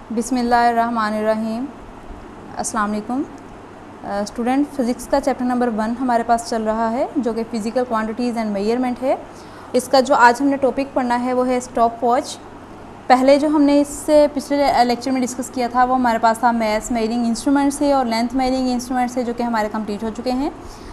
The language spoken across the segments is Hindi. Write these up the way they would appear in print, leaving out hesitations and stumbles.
बिस्मिल्लाहिर्रहमानिर्रहीम। अस्सलाम वालेकुम स्टूडेंट। फ़िज़िक्स का चैप्टर नंबर 1 हमारे पास चल रहा है जो कि फ़िज़िकल क्वांटिटीज़ एंड मेजरमेंट है। इसका जो आज हमने टॉपिक पढ़ना है वो है स्टॉप वॉच। पहले जो हमने इससे पिछले लेक्चर में डिस्कस किया था वो हमारे पास था मैथ्स मेजरिंग इंस्ट्रूमेंट से और लेंथ मेजरिंग इंस्ट्रूमेंट से, जो कि हमारे कंप्लीट हो चुके हैं।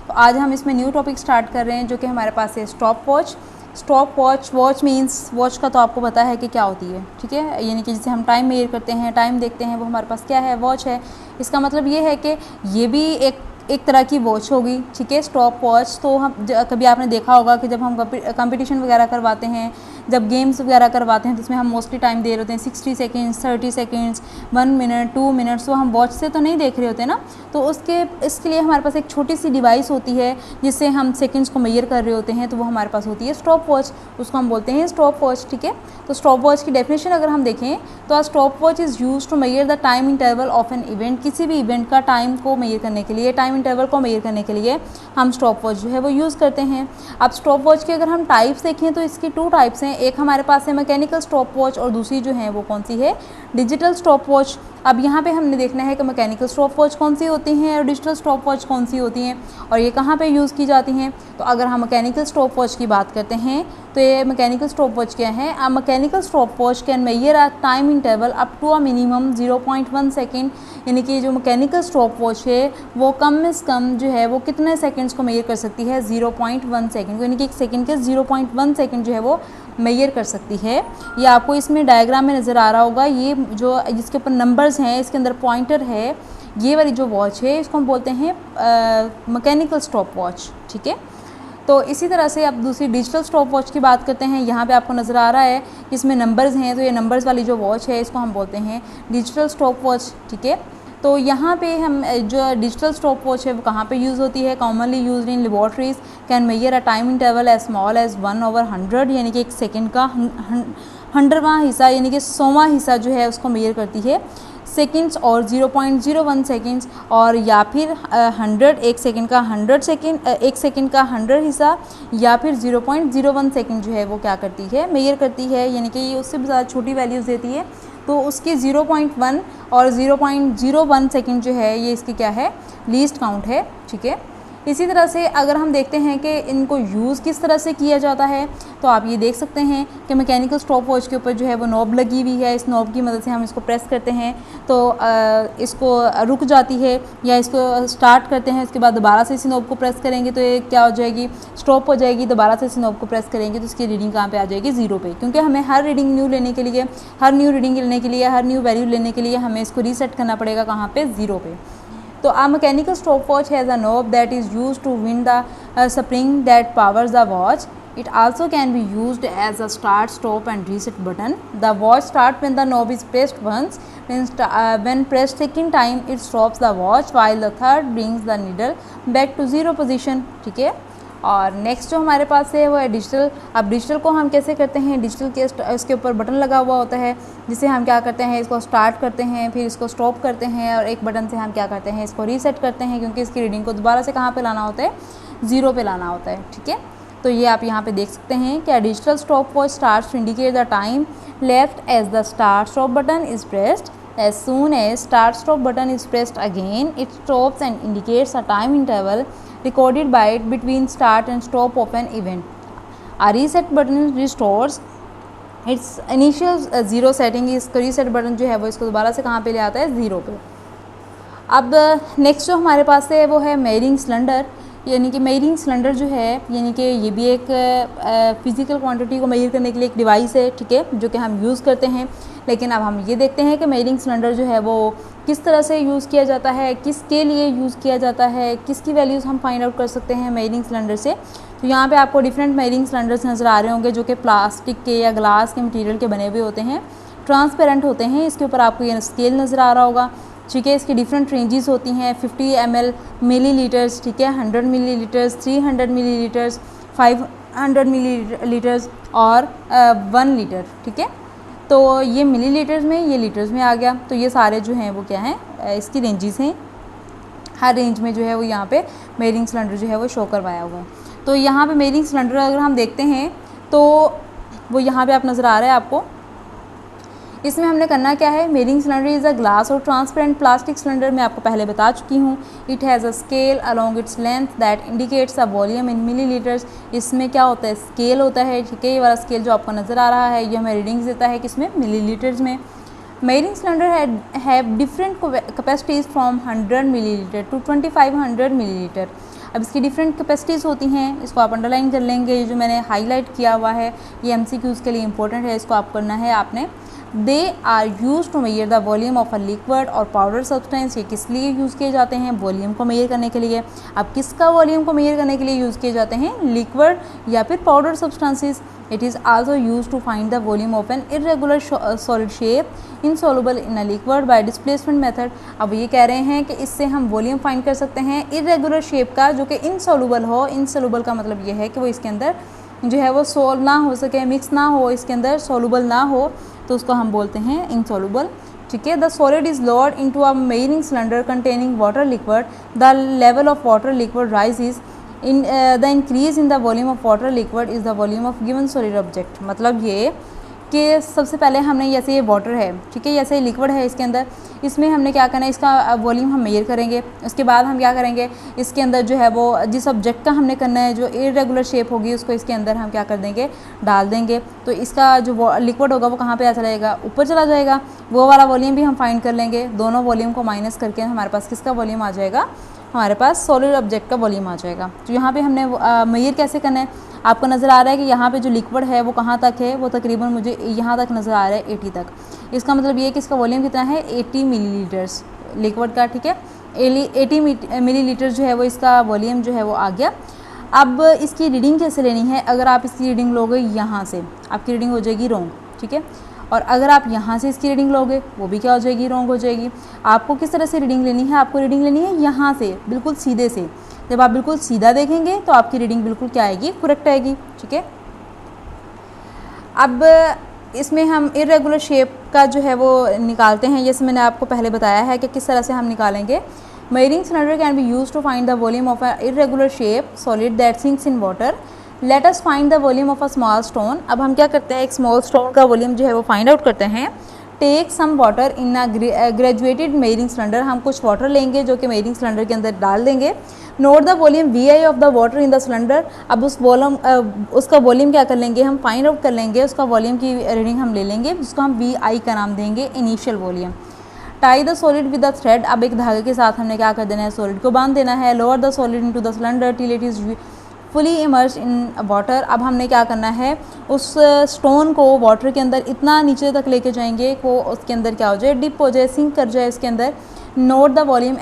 तो आज हम इसमें न्यू टॉपिक स्टार्ट कर रहे हैं जो कि हमारे पास है stop watch. Stop watch, watch means watch का तो आपको पता है कि क्या होती है, ठीक है। यानी कि जिसे हम टाइम मेजर करते हैं, टाइम देखते हैं, वो हमारे पास क्या है, वॉच है। इसका मतलब ये है कि ये भी एक तरह की वॉच होगी, ठीक है। स्टॉप वॉच तो हम कभी आपने देखा होगा कि जब हम कंपटीशन वगैरह करवाते हैं, जब गेम्स वगैरह करवाते हैं, जिसमें हम मोस्टली टाइम दे रहे होते हैं 60 सेकेंड्स, 30 सेकेंड्स, 1 मिनट, 2 मिनट्स, तो हम वॉच से तो नहीं देख रहे होते ना। तो इसके लिए हमारे पास एक छोटी सी डिवाइस होती है जिससे हम सेकेंड्स को मेजर कर रहे होते हैं, तो वो हमारे पास होती है स्टॉप वॉच। उसको हम बोलते हैं स्टॉप वॉच, ठीक है। तो स्टॉप वॉच की डेफिनेशन अगर हम देखें तो stop watch is use to measure the time interval of an event. किसी भी इवेंट का टाइम को मेजर करने के लिए, टाइम इंटरवल को मेजर करने के लिए हम स्टॉप वॉच जो है वो यूज़ करते हैं। अब स्टॉप वॉच के अगर हम टाइप्स देखें तो इसकी 2 टाइप्स हैं। एक हमारे पास है मैकेनिकल स्टॉप वॉच और दूसरी जो है वो कौन सी है, डिजिटल स्टॉप वॉच। अब यहाँ पे हमने देखना है कि मैकेनिकल स्टॉप वॉच कौन सी होती हैं और डिजिटल स्टॉप वॉच कौन सी होती हैं और ये कहाँ पे यूज़ की जाती हैं। तो अगर हम मैकेनिकल स्टॉप वॉच की बात करते हैं तो ये मैकेनिकल स्टॉप वॉच क्या है। A mechanical stop watch can measure a time interval up to a minimum 0.1 second. यानी कि जो मैकेनिकल स्टॉप वॉच है वो कम से कम जो है वो कितने सेकेंड्स को मेजर कर सकती है, 0.1 सेकेंड को। यानी कि एक सेकेंड के 0.1 सेकेंड जो है वो मेजर कर सकती है। ये आपको इसमें डायग्राम में नज़र आ रहा होगा। ये जो जिसके ऊपर नंबर्स हैं, इसके अंदर पॉइंटर है, ये वाली जो वॉच है इसको हम बोलते हैं मैकेनिकल स्टॉप वॉच, ठीक है। तो इसी तरह से अब दूसरी डिजिटल स्टॉप वॉच की बात करते हैं। यहाँ पे आपको नज़र आ रहा है इसमें नंबर्स हैं, तो ये नंबर्स वाली जो वॉच है इसको हम बोलते हैं डिजिटल स्टॉप वॉच, ठीक है। तो यहाँ पे हम जो डिजिटल स्टॉप वॉच है वो कहाँ पे यूज़ होती है, commonly used in laboratories, can measure a time interval as small as 1/100। यानी कि एक सेकेंड का 100वां हिस्सा यानी कि 100वां हिस्सा जो है उसको मेजर करती है, सेकेंड्स और 0.01 सेकेंड्स, और या फिर 100, एक सेकेंड का 100 सेकेंड, एक सेकेंड का 100 हिस्सा, या फिर 0.01 सेकेंड जो है वो क्या करती है, मेजर करती है। यानी कि ये उससे भी ज़्यादा छोटी वैल्यूज़ देती है, तो उसकी 0.1 और 0.01 सेकेंड जो है ये इसकी क्या है, लीस्ट काउंट है, ठीक है। इसी तरह से अगर हम देखते हैं कि इनको यूज़ किस तरह से किया जाता है, तो आप ये देख सकते हैं कि मैकेनिकल स्टॉप वॉच के ऊपर जो है वो नॉब लगी हुई है। इस नॉब की मदद से हम इसको प्रेस करते हैं तो इसको रुक जाती है, या इसको स्टार्ट करते हैं, उसके बाद दोबारा से इसी नॉब को प्रेस करेंगे तो ये क्या हो जाएगी, स्टॉप हो जाएगी। दोबारा से इसी नॉब को प्रेस करेंगे तो इसकी रीडिंग कहाँ पे आ जाएगी, 0 पे। क्योंकि हमें हर रीडिंग न्यू लेने के लिए, हर न्यू रीडिंग लेने के लिए, हर न्यू वैल्यू लेने के लिए हमें इसको रीसेट करना पड़ेगा कहाँ पे, 0 पे। तो a mechanical stopwatch has a knob that is used to wind the spring that powers the watch. It also can be used as a start, stop and reset button. The watch starts when the knob is pressed once. When pressed second time, it stops the watch, while the third brings the needle back to 0 position. ठीक है। और नेक्स्ट जो हमारे पास है वो है डिजिटल। अब डिजिटल को हम कैसे करते हैं, डिजिटल के इसके ऊपर बटन लगा हुआ होता है जिसे हम क्या करते हैं, इसको स्टार्ट करते हैं, फिर इसको स्टॉप करते हैं, और एक बटन से हम क्या करते हैं, इसको रीसेट करते हैं, क्योंकि इसकी रीडिंग को दोबारा से कहाँ पे लाना होता है, 0 पे लाना होता है, ठीक है। तो ये आप यहाँ पे देख सकते हैं कि digital stop watch starts to indicate the time left as the start stop button is pressed. As soon as start stop button is pressed again, it stops and indicates a time interval recorded by it between start and stop of an event. A reset button restores its initial 0 setting. इसका reset button जो है वो इसको दोबारा से कहाँ पे ले आता है, 0 पे। अब नेक्स्ट जो हमारे पास है वो है मेजरिंग सिलेंडर। यानी कि मेजरिंग सिलेंडर जो है, यानी कि ये भी एक फ़िज़िकल क्वांटिटी को मेजर करने के लिए एक डिवाइस है, ठीक है, जो कि हम यूज़ करते हैं। लेकिन अब हम ये देखते हैं कि मेजरिंग सिलेंडर जो है वो किस तरह से यूज़ किया जाता है, किसके लिए यूज़ किया जाता है, किसकी वैल्यूज़ हम फाइंड आउट कर सकते हैं मेजरिंग सिलेंडर से। तो यहाँ पे आपको डिफरेंट मेजरिंग सिलेंडर्स नज़र आ रहे होंगे जो कि प्लास्टिक के या ग्लास के मटेरियल के बने हुए होते हैं, ट्रांसपेरेंट होते हैं। इसके ऊपर आपको ये स्केल नज़र आ रहा होगा, ठीक है। इसकी डिफरेंट रेंजेस होती हैं, 50 ml मिलीलीटर्स, ठीक है, 100 मिलीलीटर्स, 300 मिलीलीटर्स, 500 मिलीलीटर्स और 1 लीटर, ठीक है। तो ये मिलीलीटर्स में, ये लीटर्स में आ गया। तो ये सारे जो हैं वो क्या हैं, इसकी रेंजेस हैं। हर रेंज में जो है वो यहाँ पे मेजरिंग सिलेंडर जो है वो शो करवाया हुआ है। तो यहाँ पे मेजरिंग सिलेंडर अगर हम देखते हैं तो वो यहाँ पे आप नज़र आ रहा है आपको, इसमें हमने करना क्या है, measuring cylinder is a glass और ट्रांसपेरेंट प्लास्टिक सिलेंडर, मैं आपको पहले बता चुकी हूँ। It has a scale along its length that indicates a volume in millilitres. इसमें क्या होता है, स्केल होता है, ठीक है। ये वाला स्केल जो आपको नज़र आ रहा है ये हमें रीडिंग्स देता है किसमें, मिलीलीटर्स में। Measuring cylinder have different capacities from 100 millilitre to 2500 millilitre. अब इसकी डिफरेंट कैपेसिटीज़ होती हैं, इसको आप अंडरलाइन कर लेंगे। ये जो मैंने हाईलाइट किया हुआ है ये एमसीक्यूज़ के लिए इंपॉर्टेंट है, इसको आप करना है आपने। They are use to measure the volume of a liquid और पाउडर सब्सटेंस। ये किस लिए यूज़ किए जाते हैं, वॉल्यूम को मेजर करने के लिए। अब किसका वॉल्यूम को मेजर करने के लिए यूज़ किए जाते हैं, लिक्विड या फिर powder substances. It is also use to find the volume of an irregular solid shape insoluble in a liquid by displacement method. अब ये कह रहे हैं कि इससे हम वॉल्यूम फाइंड कर सकते हैं इरेगुलर शेप का जो कि इनसॉल्युबल हो। इनसॉल्युबल का मतलब ये है कि वो इसके अंदर जो है वो सोल ना हो सके, मिक्स ना हो, इसके अंदर सोलुबल ना हो, तो उसको हम बोलते हैं इनसॉल्युबल, ठीक है। The solid is lowered into a measuring cylinder containing water liquid. The level of water liquid rises in the increase in the volume of water liquid is the volume of given solid object. मतलब ये कि सबसे पहले हमने जैसे ये वाटर है, ठीक है, जैसे लिक्विड है इसके अंदर, इसमें हमने क्या करना है, इसका वॉल्यूम हम मेजर करेंगे। उसके बाद हम क्या करेंगे, इसके अंदर जो है वो जिस ऑब्जेक्ट का हमने करना है जो इरेगुलर शेप होगी उसको इसके अंदर हम क्या कर देंगे, डाल देंगे। तो इसका जो लिक्विड होगा वो कहाँ पे चला जाएगा, ऊपर चला जाएगा। वो वाला वॉल्यूम भी हम फाइंड कर लेंगे। दोनों वॉल्यूम को माइनस करके हमारे पास किसका वॉल्यूम आ जाएगा, हमारे पास सॉलिड ऑब्जेक्ट का वॉल्यूम आ जाएगा। तो यहाँ पे हमने मेजर कैसे करना है, आपको नज़र आ रहा है कि यहाँ पे जो लिक्विड है वो कहाँ तक है, वो तकरीबन मुझे यहाँ तक नज़र आ रहा है 80 तक। इसका मतलब ये कि इसका वॉल्यूम कितना है, 80 मिलीलीटर्स लिक्विड का, ठीक है। 80 मिलीलीटर जो है वो इसका वॉल्यूम जो है वो आ गया। अब इसकी रीडिंग कैसे लेनी है, अगर आप इसकी रीडिंग लोगे यहाँ से, आपकी रीडिंग हो जाएगी रॉन्ग, ठीक है। और अगर आप यहाँ से इसकी रीडिंग लोगे वो भी क्या हो जाएगी, रॉन्ग हो जाएगी। आपको किस तरह से रीडिंग लेनी है, आपको रीडिंग लेनी है यहाँ से, बिल्कुल सीधे से। जब आप बिल्कुल सीधा देखेंगे तो आपकी रीडिंग बिल्कुल क्या आएगी, करेक्ट आएगी, ठीक है। अब इसमें हम इरेगुलर शेप का जो है वो निकालते हैं, जैसे मैंने आपको पहले बताया है कि किस तरह से हम निकालेंगे। Measuring cylinder can be use to find the volume of a irregular shape solid that sinks in water. Let us find the volume of a small stone. अब हम क्या करते हैं, एक स्मॉल स्टोन का वॉल्यूम जो है वो फाइंड आउट करते हैं। Take some water in a graduated measuring cylinder. हम कुछ वाटर लेंगे जो कि मेजरिंग सिलेंडर के अंदर डाल देंगे। Note the volume VI of the water in the cylinder. अब उस वॉल्यूम उसका वॉल्यूम क्या कर लेंगे, हम फाइंड आउट कर लेंगे। उसका वॉल्यूम की रीडिंग हम ले लेंगे, जिसको हम VI का नाम देंगे, initial volume. Tie the solid with the thread. अब एक धागे के साथ हमने क्या कर देना है, सॉलिड को बांध देना है। Lower the solid into the cylinder till it is fully immersed in water. अब हमने क्या करना है, उस स्टोन को वाटर के अंदर इतना नीचे तक लेके जाएंगे को उसके अंदर क्या हो जाए, डिप हो जाए, सिंक कर जाए इसके अंदर। Note the volume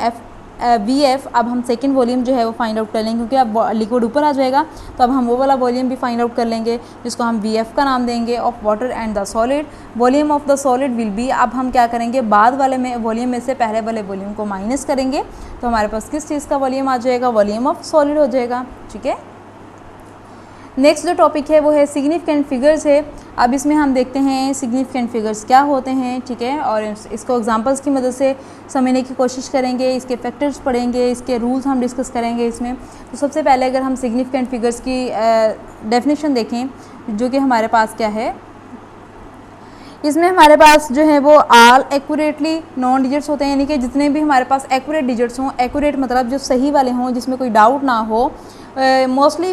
VF। अब हम सेकंड वॉल्यूम जो है वो फाइंड आउट कर लेंगे, क्योंकि अब लिक्विड ऊपर आ जाएगा तो अब हम वो वाला वॉल्यूम भी फाइंड आउट कर लेंगे, जिसको हम VF का नाम देंगे, of water and the solid. Volume of the solid will be, अब हम क्या करेंगे, बाद वाले में वॉल्यूम में से पहले वाले वॉल्यूम को माइनस करेंगे तो हमारे पास किस चीज़ का वॉल्यूम आ जाएगा, वॉल्यूम ऑफ सॉलिड हो जाएगा, ठीक है। नेक्स्ट जो टॉपिक है वो है सिग्निफिकेंट फिगर्स है। अब इसमें हम देखते हैं सिग्निफिकेंट फिगर्स क्या होते हैं, ठीक है, और इसको एग्जांपल्स की मदद से समझने की कोशिश करेंगे। इसके फैक्टर्स पढ़ेंगे, इसके रूल्स हम डिस्कस करेंगे इसमें। तो सबसे पहले अगर हम सिग्निफिकेंट फिगर्स की डेफिनेशन देखें, जो कि हमारे पास क्या है, इसमें हमारे पास जो है वो ऑल एक्यूरेटली नॉन डिजिट्स होते हैं, यानी कि जितने भी हमारे पास एक्यूरेट डिजिट्स हों, एक्यूरेट मतलब जो सही वाले हों, जिसमें कोई डाउट ना हो। मोस्टली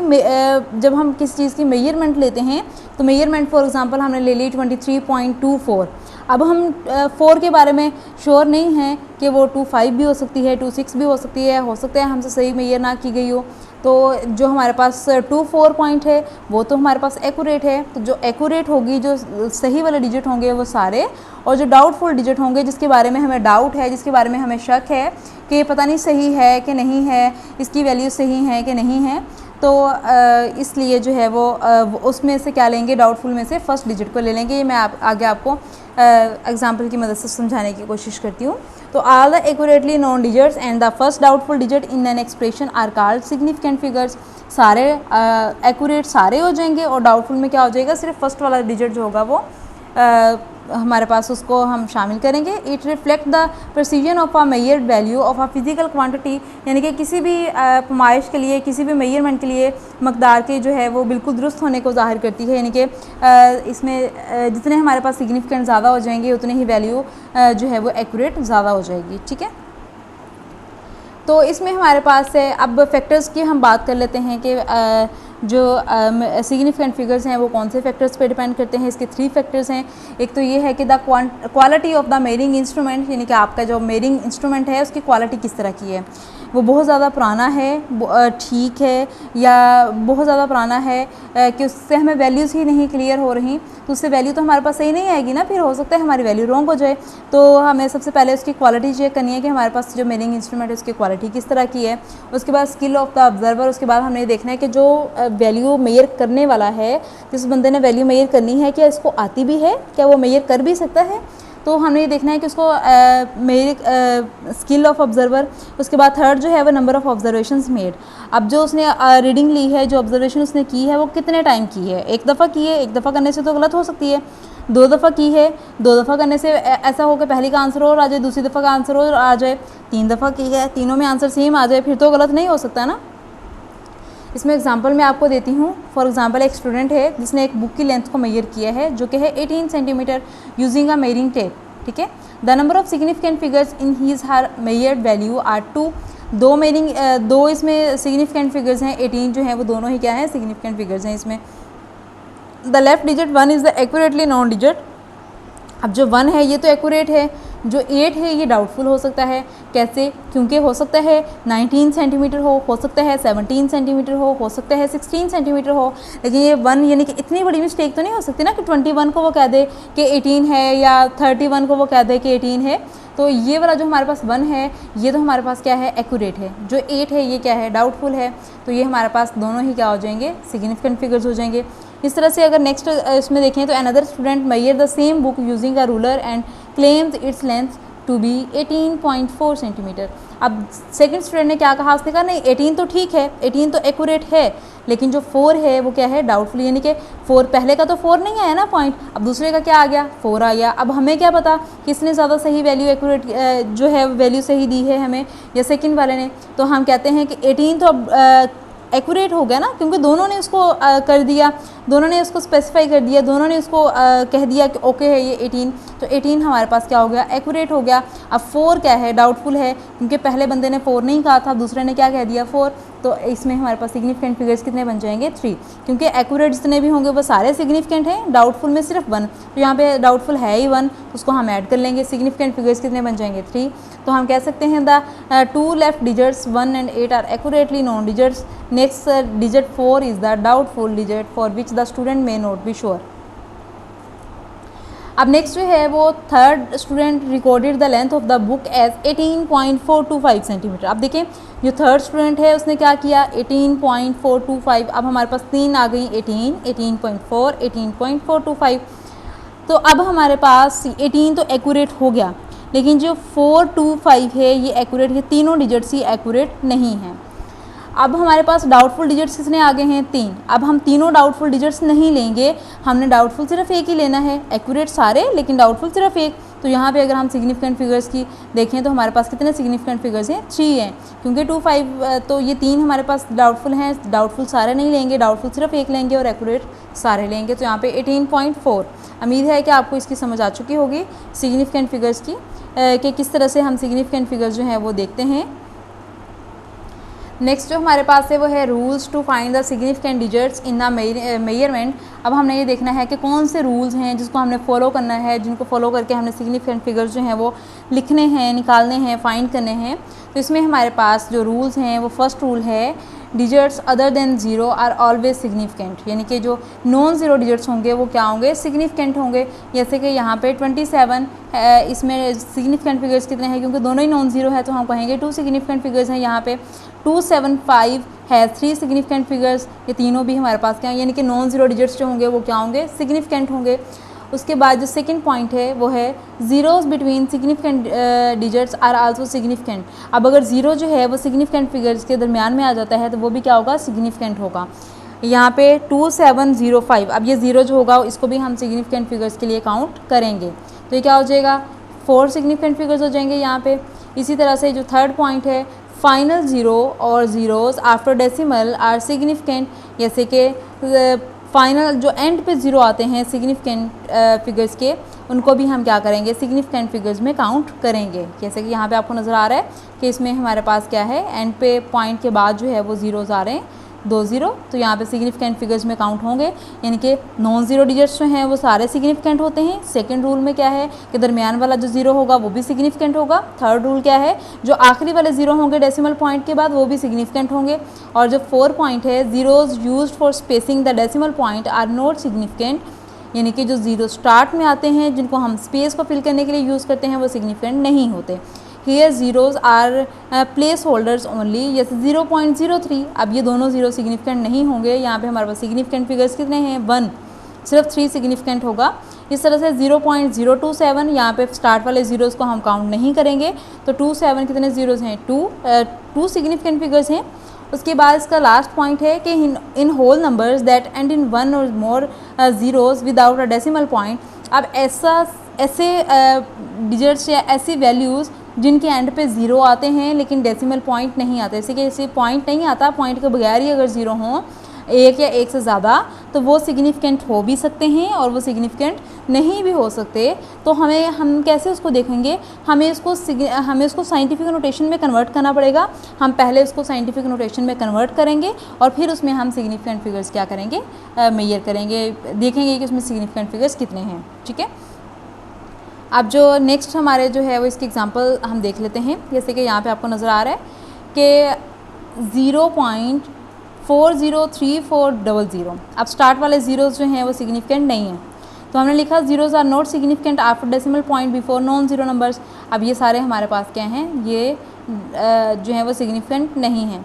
जब हम किसी चीज़ की मेजरमेंट लेते हैं तो मेजरमेंट फॉर एग्जांपल हमने ले ली 23.24। अब हम 4 के बारे में श्योर नहीं हैं कि वो 25 भी हो सकती है, 26 भी हो सकता है हमसे सही मेजर ना की गई हो। तो जो हमारे पास 24 पॉइंट है वो तो हमारे पास एक्यूरेट है। तो जो एक्यूरेट होगी, जो सही वाले डिजिट होंगे वो सारे, और जो डाउटफुल डिजिट होंगे, जिसके बारे में हमें डाउट है, जिसके बारे में हमें शक है कि पता नहीं सही है कि नहीं है, इसकी वैल्यू सही है कि नहीं है, तो इसलिए जो है वो उसमें से क्या लेंगे, डाउटफुल में से फर्स्ट डिजिट को ले लेंगे। ये मैं आगे आपको एग्जाम्पल की मदद से समझाने की कोशिश करती हूँ। तो all the accurately known digits and the first doubtful digit in an expression are called significant figures. सारे एक्यूरेट सारे हो जाएंगे और डाउटफुल में क्या हो जाएगा, सिर्फ फर्स्ट वाला डिजिट जो होगा वो हमारे पास उसको हम शामिल करेंगे। It reflect the precision of a measured value of a physical quantity, यानी कि किसी भी पैमाइश के लिए, किसी भी मेजरमेंट के लिए मकदार के जो है वो बिल्कुल दुरुस्त होने को ज़ाहिर करती है। यानी कि इसमें जितने हमारे पास सिग्निफिकेंट ज़्यादा हो जाएंगे उतने ही वैल्यू जो है वो एक्यूरेट ज़्यादा हो जाएगी। ठीक है, तो इसमें हमारे पास है, अब फैक्टर्स की हम बात कर लेते हैं कि जो सिग्निफिकेंट फिगर्स हैं वो कौन से फैक्टर्स पे डिपेंड करते हैं। इसके 3 फैक्टर्स हैं। एक तो ये है कि the quality of the measuring instrument, यानी कि आपका जो मेजरिंग इंस्ट्रूमेंट है उसकी क्वालिटी किस तरह की है, वो बहुत ज़्यादा पुराना है, ठीक है, या बहुत ज़्यादा पुराना है कि उससे हमें वैल्यूज़ ही नहीं क्लियर हो रही, तो उससे वैल्यू तो हमारे पास सही नहीं आएगी ना, फिर हो सकता है हमारी वैल्यू रॉन्ग हो जाए। तो हमें सबसे पहले उसकी क्वालिटी चेक करनी है कि हमारे पास जो मेजरिंग इंस्ट्रूमेंट है उसकी क्वालिटी किस तरह की है। उसके बाद स्किल ऑफ द ऑब्जर्वर, उसके बाद हमने देखना है कि जो वैल्यू मेजर करने वाला है, जिस बंदे ने वैल्यू मेजर करनी है, क्या इसको आती भी है, क्या वो मेजर कर भी सकता है। तो हमें ये देखना है कि उसको मेरे स्किल ऑफ ऑब्जर्वर। उसके बाद थर्ड जो है वो नंबर ऑफ़ ऑब्जर्वेशंस मेड। अब जो उसने रीडिंग ली है, जो ऑब्जर्वेशन उसने की है वो कितने टाइम की है, एक दफ़ा की है, एक दफ़ा करने से तो गलत हो सकती है, 2 दफ़ा की है, 2 दफ़ा करने से ऐसा हो कि पहली का आंसर और आ जाए, दूसरी दफ़ा का आंसर और आ जाए, 3 दफ़ा की है, तीनों में आंसर सेम आ जाए, फिर तो गलत नहीं हो सकता ना। इसमें एग्जांपल मैं आपको देती हूँ। फॉर एग्जांपल एक स्टूडेंट है जिसने एक बुक की लेंथ को मेजर किया है जो कि है 18 centimetre using a measuring tape. ठीक है, the number of significant figures in his her measured value are 2। दो इसमें सिग्निफिकेंट फिगर्स हैं, 18 जो है वो दोनों ही क्या है, सिग्निफिकेंट फिगर्स हैं इसमें। The left digit 1 is the accurately non digit. अब जो 1 है ये तो एक्यूरेट है, जो 8 है ये डाउटफुल हो सकता है। कैसे? क्योंकि हो सकता है 19 सेंटीमीटर हो सकता है 17 सेंटीमीटर हो सकता है 16 सेंटीमीटर हो, लेकिन ये 1 यानी कि इतनी बड़ी मिस्टेक तो नहीं हो सकती ना कि 21 को वो कह दे कि 18 है, या 31 को वो कह दे कि 18 है। तो ये वाला जो हमारे पास 1 है ये तो हमारे पास क्या है, एक्यूरेट है। जो 8 है ये क्या है, डाउटफुल है। तो ये हमारे पास दोनों ही क्या हो जाएंगे, सिग्निफिकेंट फिगर्स हो जाएंगे। इस तरह से अगर नेक्स्ट इसमें देखें तो another student measure the same book using a ruler and claims its length to be 18.4 centimetre. अब सेकंड स्टूडेंट ने क्या कहा, उसने कहा नहीं 18 तो ठीक है, 18 तो एक्यूरेट है, लेकिन जो 4 है वो क्या है, डाउटफुल। यानी कि 4 पहले का तो 4 नहीं आया ना पॉइंट, अब दूसरे का क्या आ गया, 4 आ गया। अब हमें क्या पता किसने ज़्यादा सही वैल्यू एक्यूरेट जो है वैल्यू सही दी है हमें, या सेकंड वाले ने। तो हम कहते हैं कि 18 तो अब एक्यूरेट हो गया ना, क्योंकि दोनों ने उसको कर दिया, दोनों ने उसको स्पेसिफाई कर दिया, दोनों ने उसको कह दिया कि ओके है ये 18। तो 18 हमारे पास क्या हो गया, एक्यूरेट हो गया। अब 4 क्या है, डाउटफुल है, क्योंकि पहले बंदे ने 4 नहीं कहा था, दूसरे ने क्या कह दिया 4। तो इसमें हमारे पास सिग्निफिकेंट फिगर्स कितने बन जाएंगे, 3, क्योंकि एक्यूरेट जितने भी होंगे वो सारे सिग्निफिकेंट हैं, डाउटफुल में सिर्फ 1। तो यहाँ पे डाउटफुल है ही 1, उसको हम ऐड कर लेंगे, सिग्निफिकेंट फिगर्स कितने बन जाएंगे, 3। तो हम कह सकते हैं the 2 left digits 1 and 8 are accurately known digits. Next digit 4 is the doubtful digit for which the student may not be sure. अब नेक्स्ट जो है वो third student recorded the length of the book as 18.425 centimetre. अब देखें जो थर्ड स्टूडेंट है उसने क्या किया, 18.425। अब हमारे पास 3 आ गई, 18, 18.4, 18.425। तो अब हमारे पास 18 तो एक्यूरेट हो गया, लेकिन जो 425 है ये एक्यूरेट है, तीनों डिजिट्स ही एक्यूरेट नहीं हैं। अब हमारे पास डाउटफुल डिजिट्स कितने आ गए हैं, 3। अब हम तीनों डाउटफुल डिजिट्स नहीं लेंगे, हमने डाउटफुल सिर्फ एक ही लेना है, एक्यूरेट सारे लेकिन डाउटफुल सिर्फ एक। तो यहाँ पे अगर हम सिग्निफिकेंट फिगर्स की देखें तो हमारे पास कितने सिग्निफिकेंट फिगर्स हैं, 3 हैं, क्योंकि 2, 5 तो ये 3 हमारे पास डाउटफुल हैं। डाउटफुल सारे नहीं लेंगे, डाउटफुल सिर्फ एक लेंगे और एक्यूरेट सारे लेंगे। तो यहाँ पे 18.4। उम्मीद है कि आपको इसकी समझ आ चुकी होगी सिग्निफिकेंट फिगर्स की, कि किस तरह से हम सिग्निफिकेंट फिगर्स जो हैं वो देखते हैं। नेक्स्ट जो हमारे पास है वो है rules to find the significant digits in the measurement. अब हमने ये देखना है कि कौन से रूल्स हैं जिसको हमने फॉलो करना है, जिनको फॉलो करके हमने सिग्निफिकेंट फिगर्स जो हैं वो लिखने हैं, निकालने हैं, फाइंड करने हैं। तो इसमें हमारे पास जो रूल्स हैं वो फर्स्ट रूल है digits other than 0 are always significant, यानी कि जो नॉन ज़ीरो डिजिट्स होंगे वो क्या होंगे, सिग्निफिकेंट होंगे। जैसे कि यहाँ पे 27 इसमें सिग्निफिकेंट फिगर्स कितने हैं, क्योंकि दोनों ही नॉन ज़ीरो है तो हम कहेंगे 2 सिग्निफिकेंट फिगर्स हैं। यहाँ पे 275 है 3 सिग्निफिकेंट फिगर्स, ये तीनों भी हमारे पास क्या हैं, यानी कि नॉन ज़ीरो डिजिट्स जो होंगे वो क्या होंगे, सिग्निफिकेंट होंगे। उसके बाद जो सेकंड पॉइंट है वो है zeros between significant digits are also significant. अब अगर ज़ीरो जो है वो सिग्निफिकेंट फिगर्स के दरमियान में आ जाता है तो वो भी क्या होगा, सिग्निफिकेंट होगा। यहाँ पे 2705, अब ये ज़ीरो जो होगा इसको भी हम सिग्निफिकेंट फिगर्स के लिए काउंट करेंगे, तो ये क्या हो जाएगा 4 सिग्निफिकेंट फिगर्स हो जाएंगे यहाँ पे। इसी तरह से जो थर्ड पॉइंट है, फाइनल ज़ीरो और zeros after decimal are significant, जैसे कि फाइनल जो एंड पे ज़ीरो आते हैं सिग्निफिकेंट फिगर्स के, उनको भी हम क्या करेंगे सिग्निफिकेंट फिगर्स में काउंट करेंगे। जैसे कि यहाँ पे आपको नज़र आ रहा है कि इसमें हमारे पास क्या है, एंड पे पॉइंट के बाद जो है वो ज़ीरोज़ आ रहे हैं 2 ज़ीरो, तो यहाँ पे सिग्निफिकेंट फिगर्स में काउंट होंगे, यानी कि नॉन ज़ीरो डिजिट्स जो हैं वो सारे सिग्निफिकेंट होते हैं। सेकंड रूल में क्या है कि दरमियान वाला जो ज़ीरो होगा वो भी सिग्निफिकेंट होगा। थर्ड रूल क्या है, जो आखिरी वाले ज़ीरो होंगे डेसिमल पॉइंट के बाद वो भी सिग्निफिकेंट होंगे। और जो 4 पॉइंट है, zeros used for spacing the decimal point are not significant, यानी कि जो ज़ीरो स्टार्ट में आते हैं जिनको हम स्पेस को फिल करने के लिए यूज़ करते हैं वो सिग्निफिकेंट नहीं होते। Here zeros are place holders only, जैसे 0.03, अब ये दोनों ज़ीरो सिग्निफिकेंट नहीं होंगे। यहाँ पे हमारे पास सिग्निफिकेंट फिगर्स कितने हैं 1, सिर्फ 3 सिग्निफिकेंट होगा। इस तरह से 0.027, यहाँ पे स्टार्ट वाले ज़ीरोज़ को हम काउंट नहीं करेंगे, तो 27 कितने ज़ीरोज़ हैं 2 सिग्निफिकेंट फिगर्स हैं। उसके बाद इसका लास्ट पॉइंट है कि in whole numbers that end in 1 और more zeros without a decimal point, अब ऐसे डिजिट्स या ऐसी वैल्यूज़ जिनके एंड पे ज़ीरो आते हैं लेकिन डेसिमल पॉइंट नहीं आते, जैसे कि ऐसे पॉइंट नहीं आता, पॉइंट के बगैर ही अगर ज़ीरो हों एक या एक से ज़्यादा, तो वो सिग्निफिकेंट हो भी सकते हैं और वो सिग्निफिकेंट नहीं भी हो सकते। तो हम कैसे उसको देखेंगे, हमें उसको साइंटिफिक नोटेशन में कन्वर्ट करना पड़ेगा। हम पहले उसको साइंटिफिक नोटेशन में कन्वर्ट करेंगे और फिर उसमें हम सिग्निफिकेंट फिगर्स क्या करेंगे, मेजर करेंगे, देखेंगे कि उसमें सिग्निफिकेंट फिगर्स कितने हैं। ठीक है, अब जो नेक्स्ट हमारे जो है वो इसकी एग्जांपल हम देख लेते हैं। जैसे कि यहाँ पे आपको नज़र आ रहा है कि 0.403400, अब स्टार्ट वाले ज़ीरोज़ जो हैं वो सिग्निफिकेंट नहीं है, तो हमने लिखा zeros are not significant after decimal point before non zero numbers. अब ये सारे हमारे पास क्या हैं, ये जो है वो सिग्निफिकेंट नहीं हैं।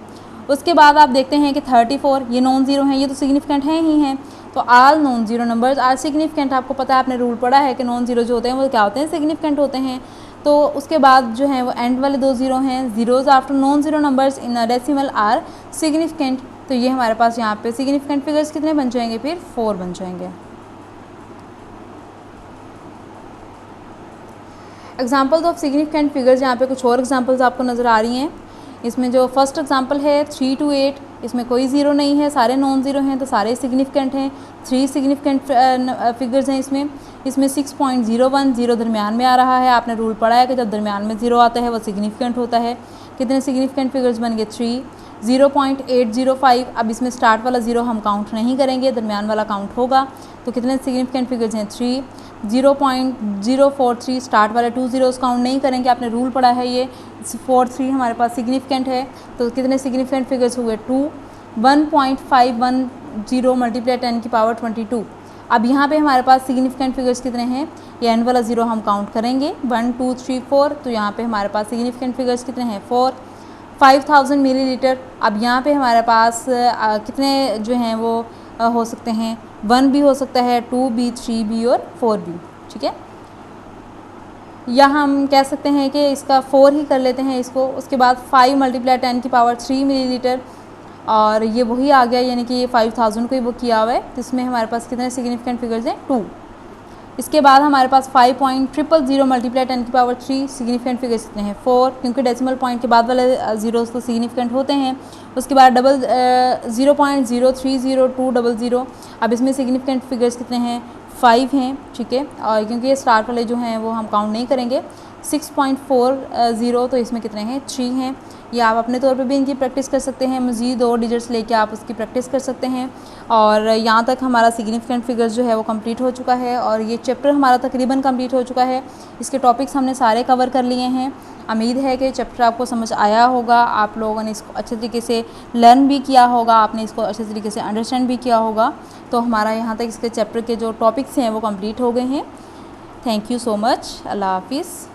उसके बाद आप देखते हैं कि 34, ये नॉन ज़ीरो हैं, ये तो सिग्निफिकेंट हैं ही हैं, तो all non zero numbers are significant. आपको पता है, आपने रूल पढ़ा है कि नॉन ज़ीरो जो होते हैं वो क्या होते हैं, सिग्निफिकेंट होते हैं। तो उसके बाद जो है वो एंड वाले 2 ज़ीरो हैं, zeros after non zero numbers in a decimal are significant. तो ये हमारे पास यहाँ पे सिग्निफिकेंट फिगर्स कितने बन जाएंगे, फिर 4 बन जाएंगे। एग्जाम्पल्स ऑफ सिग्निफिकेंट फिगर्स, यहाँ पे कुछ और एग्जाम्पल्स आपको नज़र आ रही हैं। इसमें जो फर्स्ट एग्जांपल है 3 to 8, इसमें कोई ज़ीरो नहीं है, सारे नॉन ज़ीरो हैं, तो सारे सिग्निफिकेंट हैं। 3 सिग्निफिकेंट फिगर्स हैं इसमें 6.01, ज़ीरो दरमियान में आ रहा है। आपने रूल पढ़ा है कि जब दरमियान में ज़ीरो आता है वो सिग्निफिकेंट होता है। कितने सिग्निफिकेंट फिगर्स बन गए 3। 0.805, अब इसमें स्टार्ट वाला ज़ीरो हम काउंट नहीं करेंगे, दरमियान वाला काउंट होगा, तो कितने सिग्निफिकेंट फिगर्स हैं 3। 0.043, स्टार्ट वाले 2 ज़ीरोज़ काउंट नहीं करेंगे, आपने रूल पढ़ा है ये 43 हमारे पास सिग्निफिकेंट है, तो कितने सिग्निफिकेंट फिगर्स हुए 2। 1.510 मल्टीप्लाई 10 की पावर 22। अब यहाँ पे हमारे पास सिग्निफिकेंट फिगर्स कितने हैं, ये एंड वाला ज़ीरो हम काउंट करेंगे 1 2 3 4, तो यहाँ पे हमारे पास सिग्निफिकेंट फिगर्स कितने हैं 4। 5000 मिलीलीटर, अब यहाँ पे हमारे पास कितने जो हैं वो हो सकते हैं, 1 भी हो सकता है, 2 भी, 3 भी और 4 भी। ठीक है, या हम कह सकते हैं कि इसका 4 ही कर लेते हैं इसको। उसके बाद 5 मल्टीप्लाई 10 की पावर 3 मिलीलीटर, और ये वही आ गया, यानी कि ये 5000 को ही वो किया हुआ है, तो इसमें हमारे पास कितने सिग्निफिकेंट फिगर्स हैं 2। इसके बाद हमारे पास 5.000 मल्टीप्लाई 10 की पावर 3, सिग्निफिकेंट फिगर्स कितने हैं 4, क्योंकि डेसिमल पॉइंट के बाद वाले ज़ीरोज़ तो सिग्निफिकेंट होते हैं। उसके बाद 0.0300200, अब इसमें सिग्निफिकेंट फिगर्स कितने हैं 5 हैं। ठीक है, और क्योंकि ये स्टार्ट वाले जो हैं वो हम काउंट नहीं करेंगे। 6.40, तो इसमें कितने हैं 3 हैं। या आप अपने तौर पे भी इनकी प्रैक्टिस कर सकते हैं, मज़ीद और डिजिट्स लेके आप उसकी प्रैक्टिस कर सकते हैं। और यहाँ तक हमारा सिग्निफिकेंट फिगर्स जो है वो कंप्लीट हो चुका है, और ये चैप्टर हमारा तकरीबन कंप्लीट हो चुका है। इसके टॉपिक्स हमने सारे कवर कर लिए हैं। उम्मीद है कि चैप्टर आपको समझ आया होगा, आप लोगों ने इसको अच्छे तरीके से लर्न भी किया होगा, आपने इसको अच्छे तरीके से अंडरस्टैंड भी किया होगा। तो हमारा यहाँ तक इसके चैप्टर के जो टॉपिक्स हैं वो कंप्लीट हो गए हैं। Thank you so much. अल्लाह हाफिज़।